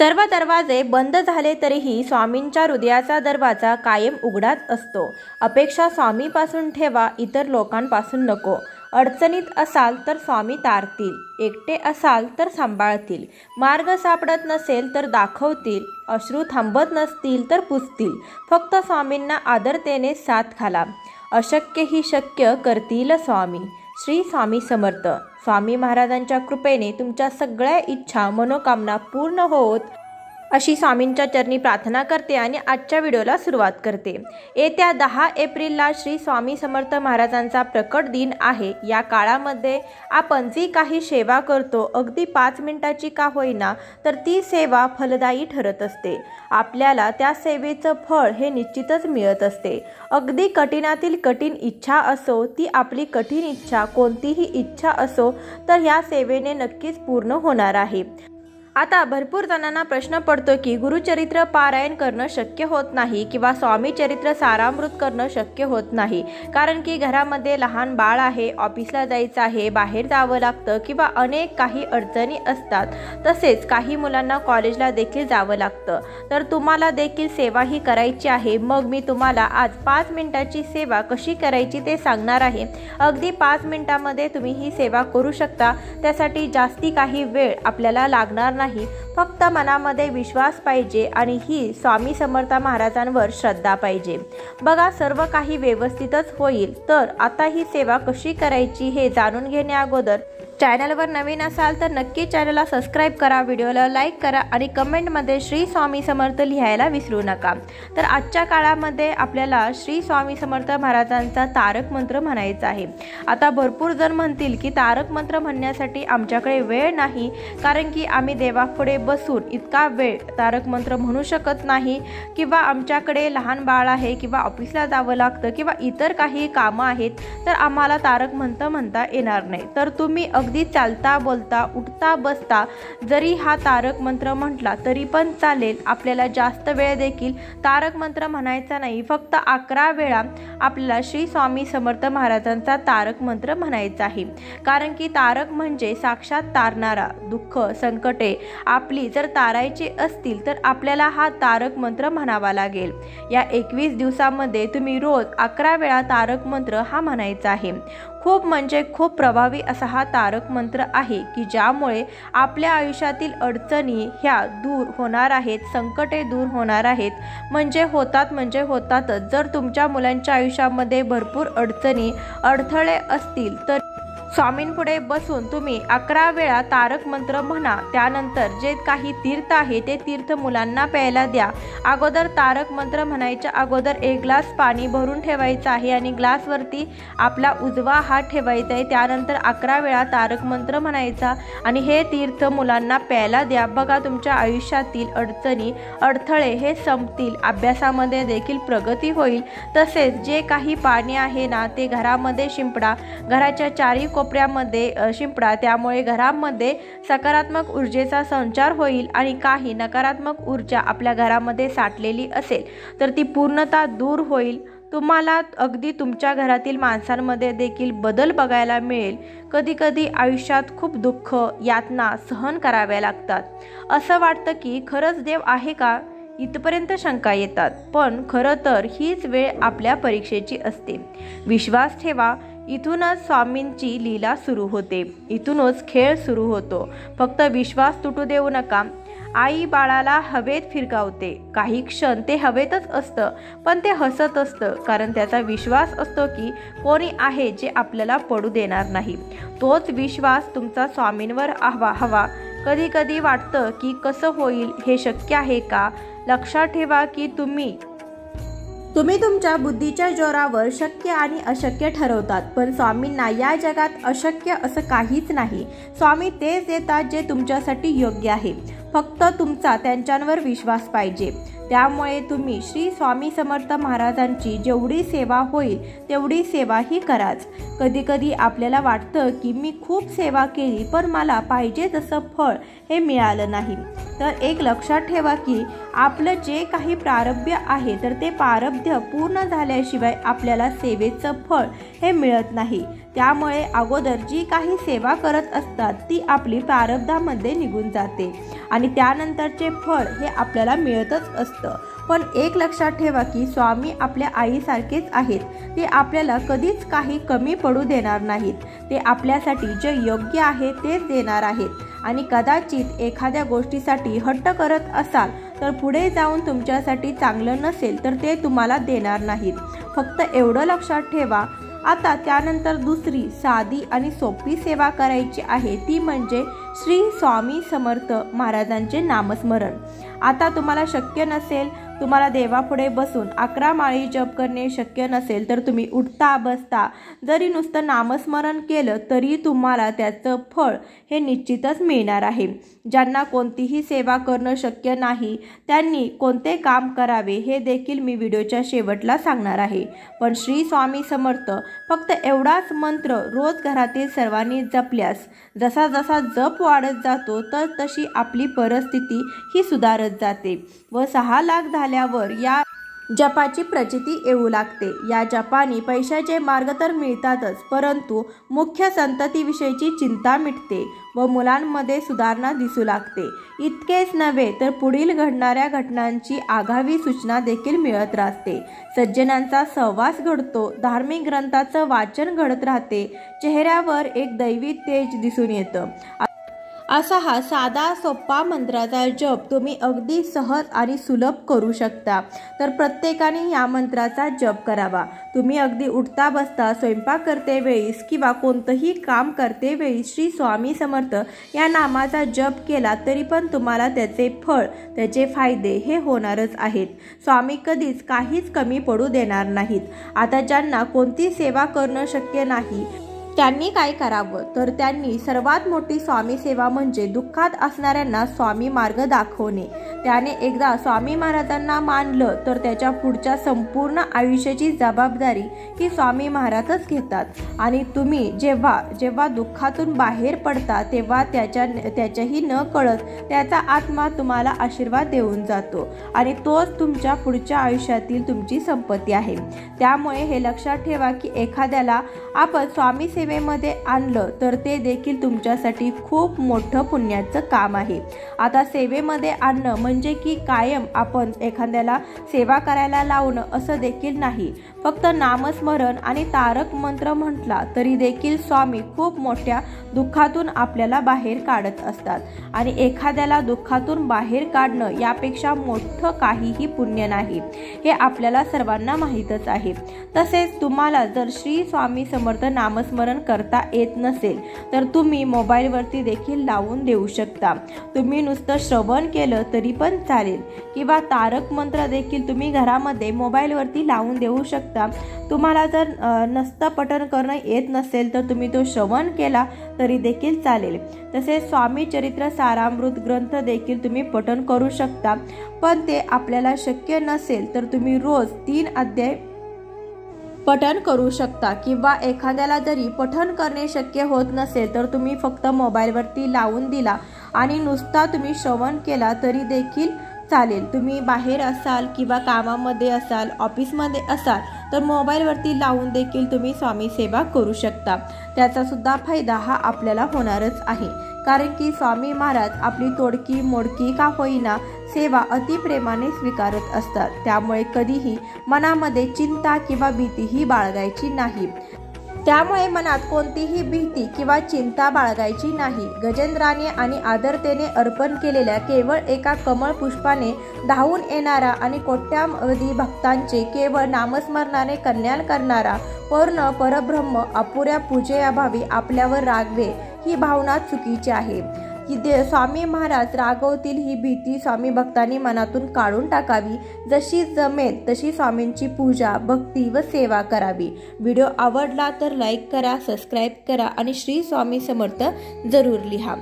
सर्व दरवाजे बंद झाले तरीही स्वामींच्या हृदयाचा दरवाजा कायम उघडाच असतो। अपेक्षा स्वामीपासून ठेवा, इतर लोकांपासून नको। अडचणीत असाल तर स्वामी तारतील, एकटे असाल तर सांभाळतील, मार्ग सापडत नसेल तर दाखवतील, अश्रू थांबत नसतील तर पुसतील। फक्त स्वामींना आदरतेने साथ घाला, अशक्य ही शक्य करतील स्वामी। श्री स्वामी समर्थ। स्वामी महाराजांच्या कृपेने तुमच्या सगळ्या इच्छा मनोकामना पूर्ण होत अशी स्वामींच्या चरणी प्रार्थना करते आणि आजच्या व्हिडिओला सुरुवात करते। येत्या 10 एप्रिलला श्री स्वामी समर्थ महाराजांचा प्रकट दिन आहे। या काळामध्ये आपण जी काही सेवा करतो, अगदी 5 मिनिटाची का होईना, तर ती सेवा फलदायी ठरत असते। आपल्याला त्या सेवेचं फळ हे निश्चितच मिळत असते। अगदी कठीणातील कठीण इच्छा असो, ती आपली कठीण इच्छा कोणतीही इच्छा असो, तर या सेवेने नक्कीच पूर्ण होणार आहे। आता भरपूर जणांना प्रश्न पडतो की गुरुचरित्र पारायण करणं शक्य होत नाही किंवा स्वामी चरित्र सारामृत करणं शक्य होत नाही, कारण की घरामध्ये लहान बाळ आहे, ऑफिसला जायचं आहे, बाहेर जावं लागतं किंवा अनेक काही अडचणी असतात। तसेच काही मुलांना कॉलेजला देखील जावं लागतं, तर तुम्हाला देखील सेवा ही करायची आहे। मग मी तुम्हाला आज 5 मिनिटाची सेवा कशी करायची ते सांगणार आहे। अगदी 5 मिनिटामध्ये तुम्ही ही सेवा करू शकता। त्यासाठी जास्ती काही वेळ आपल्याला लागणार नाही, फक्त मनामध्ये विश्वास पाहिजे आणि ही स्वामी समर्थ महाराजांवर श्रद्धा पाहिजे। बघा, सर्व काही व्यवस्थितच होईल। तर आता ही सेवा कशी करायची हे जाणून घेण्या अगोदर चॅनलवर नवीन असाल तर नक्की चॅनलला सबस्क्राइब करा, व्हिडिओला लाईक करा आणि कमेंटमध्ये श्री स्वामी समर्थ लिहायला विसरू नका। तर आजच्या काळामध्ये आपल्याला श्री स्वामी समर्थ महाराजांचा तारक मंत्र म्हणायचा आहे। आता भरपूर जण म्हणतील की तारक मंत्र म्हणण्यासाठी आमच्याकडे वेळ नाही, कारण की आम्ही देवापुढे बसून इतका वेळ तारक मंत्र म्हणू शकत नाही, किंवा आमच्याकडे लहान बाळ आहे किंवा ऑफिसला जावं लागतं किंवा इतर काही कामं आहेत, तर आम्हाला तारक मंत्र म्हणता येणार नाही। तर तुम्ही अगदी चालता बोलता उठता बसता जरी हा तारक मंत्र म्हटला तरी पण चालेल। आपल्याला जास्त वेळ देखील तारक मंत्र म्हणायचा नाही, फक्त 11 वेळा आपल्याला श्री स्वामी समर्थ महाराजांचा तारक मंत्र म्हणायचा आहे। कारण की तारक म्हणजे साक्षात तारणारा। दुःख संकटे आपली जर तारायची असतील तर आपल्याला हा तारक मंत्र म्हणावा लागेल। या 21 दिवसामध्ये तुम्ही रोज 11 वेळा तारक मंत्र हा म्हणायचा आहे। खूप म्हणजे खूप प्रभावी असा हा तारक मंत्र आहे की ज्यामुळे आपल्या आयुष्यातील अडचणी ह्या दूर होणार आहेत, संकटे दूर होणार आहेत। म्हणजे होतातच। जर तुमच्या मुलांच्या आयुष्यामध्ये भरपूर अडचणी अडथळे असतील तर स्वामींपुढे बसून तुम्ही 11 वेळा तारक मंत्र म्हणा। त्यानंतर जे काही तीर्थ आहे ते तीर्थ मुलांना प्यायला द्या। अगोदर तारक मंत्र म्हणायच्या अगोदर 1 ग्लास पाणी भरून ठेवायचं आहे आणि ग्लासवरती आपला उजवा हात ठेवायचा आहे। त्यानंतर 11 वेळा तारक मंत्र म्हणायचा आणि हे तीर्थ मुलांना प्यायला द्या। बघा, तुमच्या आयुष्यातील अडचणी अडथळे हे संपतील, अभ्यासामध्ये देखील प्रगती होईल। तसेच जे काही पाणी आहे ना ते घरामध्ये शिंपडा, घराच्या चारी कोपऱ्यामध्ये शिंपडा। त्यामुळे घरामध्ये सकारात्मक ऊर्जेचा संचार होईल आणि काही नकारात्मक ऊर्जा आपल्या घरामध्ये साठलेली असेल तर ती पूर्णतः दूर होईल। तुम्हाला अगदी तुमच्या घरातील माणसांमध्ये देखील बदल बघायला मिळेल। कधी कधी आयुष्यात खूप दुःख यातना सहन कराव्या लागतात, असं वाटतं की खरंच देव आहे का, इथपर्यंत शंका येतात। पण खरं तर हीच वेळ आपल्या परीक्षेची असते। विश्वास ठेवा, इथूनच स्वामींची लीला सुरू होते, इथूनच खेळ सुरू होतो। फक्त विश्वास तुटू देऊ नका। आई बाळाला हवेत फिरकावते, काही क्षण ते हवेतच असतं पण ते हसत असतं, कारण त्याचा विश्वास असतो की कोणी आहे जे आपल्याला पडू देणार नाही। तोच विश्वास तुमचा स्वामींवर हवा। कधी कधी वाटतं की कसं होईल, हे शक्य आहे का? लक्षात ठेवा की तुम्ही तुमच्या बुद्धीच्या जोरावर शक्य आणि अशक्य ठरवतात, पण स्वामींना या जगात अशक्य असं काहीच नाही। स्वामी तेच देतात जे तुमच्यासाठी योग्य आहे, फक्त तुमचा त्यांच्यावर विश्वास पाहिजे। त्यामुळे तुम्ही श्री स्वामी समर्थ महाराजांची जेवढी सेवा होईल तेवढी सेवा ही कराच। कधी कधी आपल्याला वाटतं की मी खूप सेवा केली पण मला पाहिजे तसं फळ हे मिळालं नाही, तर एक लक्षात ठेवा की आपलं जे काही प्रारब्ध आहे तर ते प्रारब्ध पूर्ण झाल्याशिवाय आपल्याला सेवेचं फळ हे मिळत नाही। त्यामुळे अगोदर जी काही सेवा करत असतात ती आपली प्रारब्धामध्ये निघून जाते आणि त्यानंतरचे फळ हे आपल्याला मिळतच असतं। पण एक लक्षात ठेवा की स्वामी आपल्या आईसारखेच आहेत। ते आपल्याला कधीच काही कमी पडू देणार नाहीत। ते आपल्यासाठी जे योग्य आहे तेच देणार आहेत आणि कदाचित एखाद्या गोष्टीसाठी हट्ट करत असाल तर पुढे जाऊन तुमच्यासाठी चांगलं नसेल तर ते तुम्हाला देणार नाहीत। फक्त एवढं लक्षात ठेवा। आता त्यानंतर दुसरी साधी आणि सोपी सेवा करायची आहे ती म्हणजे श्री स्वामी समर्थ महाराजांचे नामस्मरण। आता तुम्हाला शक्य नसेल, तुम्हाला देवापुढे बसून 11 माळी जप करणे शक्य नसेल तर तुम्ही उठता बसता जरी नुसतं नामस्मरण केलं तरी तुम्हाला त्याचं फळ हे निश्चितच मिळणार आहे। ज्यांना कोणतीही सेवा करणं शक्य नाही त्यांनी कोणते काम करावे हे देखील मी व्हिडिओच्या शेवटला सांगणार आहे। पण श्री स्वामी समर्थ फक्त एवढाच मंत्र रोज घरातील सर्वांनी जपल्यास जसा जसा जप वाढत जातो तर तशी आपली परिस्थिती ही सुधारत जाते व 6 लाख झाल्यावर या जपाची प्रचिती येऊ लागते। या जपाने पैशाचे मार्ग तर मिळतातच परंतु मुख्य संततीविषयीची चिंता मिटते व मुलांमध्ये सुधारणा दिसू लागते। इतकेच नव्हे तर पुढील घडणाऱ्या घटनांची आगावी सूचना देखील मिळत राहते। सज्जनांचा सहवास घडतो, धार्मिक ग्रंथाचं वाचन घडत राहते, चेहऱ्यावर एक दैवी तेज दिसून येतं। असा हा साधा सोपा मंत्राचा जप तुम्ही अगदी सहज आणि सुलभ करू शकता। तर प्रत्येकाने या मंत्राचा जप करावा। तुम्ही अगदी उठता बसता स्वयंपाक करते वेळीस किंवा कोणतंही काम करते वेळी श्री स्वामी समर्थ या नामाचा जप केला तरी पण तुम्हाला त्याचे फळ, त्याचे फायदे हे होणारच आहेत। स्वामी कधीच काहीच कमी पडू देणार नाहीत। आता ज्यांना कोणती सेवा करणं शक्य नाही त्यांनी काय करावं तर त्यांनी सर्वात मोठी स्वामी सेवा म्हणजे दुःखात असणाऱ्यांना स्वामी मार्ग दाखवणे। त्याने एकदा स्वामी महाराजांना मानलं तर त्याच्या पुढच्या संपूर्ण आयुष्याची जबाबदारी ही स्वामी महाराजच घेतात आणि तुम्ही जेव्हा जेव्हा दुःखातून बाहेर पडता तेव्हा त्याच्याही न कळत त्याचा आत्मा तुम्हाला आशीर्वाद देऊन जातो आणि तोच तुमच्या पुढच्या आयुष्यातील तुमची संपत्ती आहे। त्यामुळे हे लक्षात ठेवा की एखाद्याला आपण स्वामी सेवेमध्ये आणलं तर ते देखील तुमच्यासाठी खूप मोठं पुण्याचं काम आहे। आता सेवेमध्ये आणणं म्हणजे की कायम आपण एखाद्याला सेवा करायला लावणं असं देखील नाही। फक्त नामस्मरण आणि तारक मंत्र म्हटला तरी देखील स्वामी खूप मोठ्या दुःखातून आपल्याला बाहेर काढत असतात आणि एखाद्याला दुःखातून बाहेर काढणं यापेक्षा मोठं काहीही पुण्य नाही, हे आपल्याला सर्वांना माहीतच आहे। तसेच तुम्हाला जर श्री स्वामी समर्थ नामस्मरण करता येत नसेल तर तुम्ही मोबाईलवरती देखील लावून देऊ शकता। तुम्ही नुसतं श्रवण केलं तरी पण चालेल किंवा तारक मंत्र देखील तुम्ही घरामध्ये मोबाईलवरती लावून देऊ शकता। तुम्हाला जर नसतं पठण करणं येत नसेल तर तुम्ही तो श्रवण केला तरी देखील चालेल। तसेच स्वामी चरित्र सारामृत ग्रंथ देखील तुम्ही पठण करू शकता। पण ते आपल्याला शक्य नसेल तर तुम्ही रोज 3 अध्याय पठण करू शकता किंवा एखाद्याला जरी पठण करणे शक्य होत नसेल तर तुम्ही फक्त मोबाईलवरती लावून दिला आणि नुसता तुम्ही श्रवण केला तरी देखील चालेल। तुम्ही बाहेर असाल किंवा कामामध्ये असाल, ऑफिसमध्ये असाल तर मोबाईलवरती लावून देखील तुम्ही स्वामी सेवा करू शकता। त्याचा सुद्धा फायदा हा आपल्याला होणारच आहे कारण की स्वामी महाराज आपली तोडकी मोडकी का होईना सेवा अतिप्रेमाने स्वीकारत असतात। त्यामुळे कधीही मनामध्ये चिंता किंवा भीतीही बाळगायची नाही। त्यामुळे मनात कोणतीही भीती किंवा चिंता बाळगायची नाही। गजेंद्राने आणि आदरतेने अर्पण केलेल्या केवळ एका कमळ पुष्पाने धावून येणारा आणि कोट्यावधी भक्तांचे केवळ नामस्मरणाने कल्याण करणारा पूर्ण परब्रह्म अपुऱ्या पूजेअभावी आपल्यावर रागवे ही भावना चुकीची आहे। स्वामी महाराज रागवतील ही भीती स्वामी भक्तांनी मनातून काढून टाकावी। जशी जमेल तशी स्वामींची पूजा, भक्ती व सेवा करावी। व्हिडिओ आवडला तर लाईक करा, सबस्क्राईब करा आणि श्री स्वामी समर्थ जरूर लिहा।